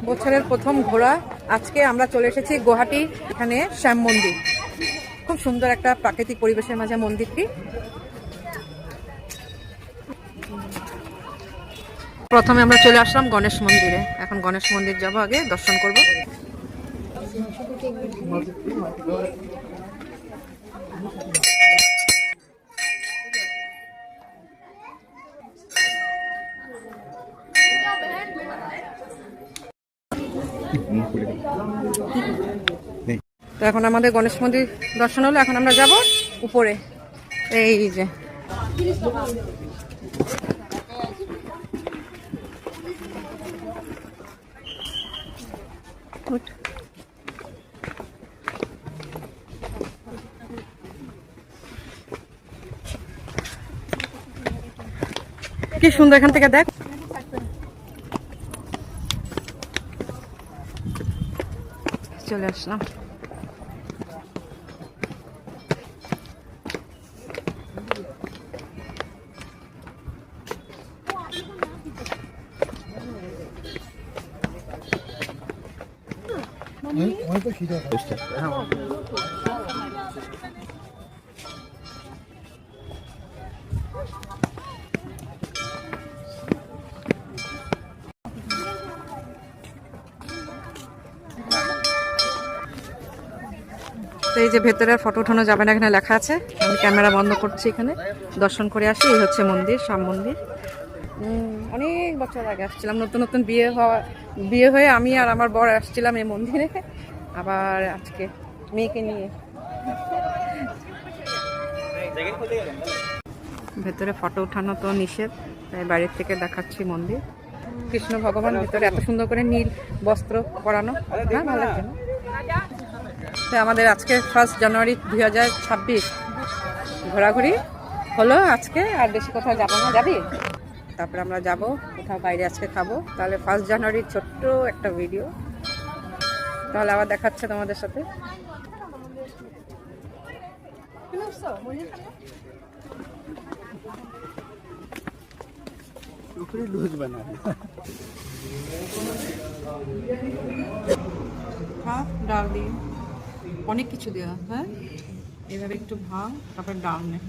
বছরের প্রথম ঘোরা। আজকে আমরা চলে এসেছি গুয়াহাটি, এখানে শ্যাম মন্দির। খুব সুন্দর একটা প্রাকৃতিক পরিবেশের মাঝে মন্দিরটি। প্রথমে আমরা চলে আসলাম গণেশ মন্দিরে। এখন গণেশ মন্দির যাব, আগে দর্শন করব। তো এখন আমাদের গণেশ মন্দির দর্শন হলো, এখন আমরা যাব উপরে। এই যে কি সুন্দর, এখান থেকে দেখ। চলে আসলাম। তো এই যে ভেতরের ফটো ওঠানো যাবে না, এখানে লেখা আছে। আমি ক্যামেরা বন্ধ করছি, এখানে দর্শন করে আসি। এই হচ্ছে মন্দির, শ্যাম মন্দির। অনেক বছর আগে আসছিলাম, নতুন নতুন বিয়ে হয়ে আমি আর আমার বর আসছিলাম এই মন্দিরে, আবার আজকে মেয়েকে নিয়ে। ভেতরে ফটো উঠানো তো নিষেধ, তাই বাইরের থেকে দেখাচ্ছি মন্দির। কৃষ্ণ ভগবান ভেতরে এত সুন্দর করে নীল বস্ত্র পরানো, হ্যাঁ ভালো লাগছে না? তো আমাদের আজকে 1 জানুয়ারি 2026 ঘোরাঘুরি হলো আজকে। আর বেশি কোথাও যাবো না, যাবি? তারপরে আমরা যাব কোথাও বাইরে, আজকে খাবো। তাহলে 1 জানুয়ারির ছোট্ট একটা ভিডিও, তাহলে আবার দেখাচ্ছে তোমাদের সাথে। ভাত ডাল দিয়ে অনেক কিছু দেওয়া, হ্যাঁ এভাবে একটু ভাত, তারপর ডাল নেই।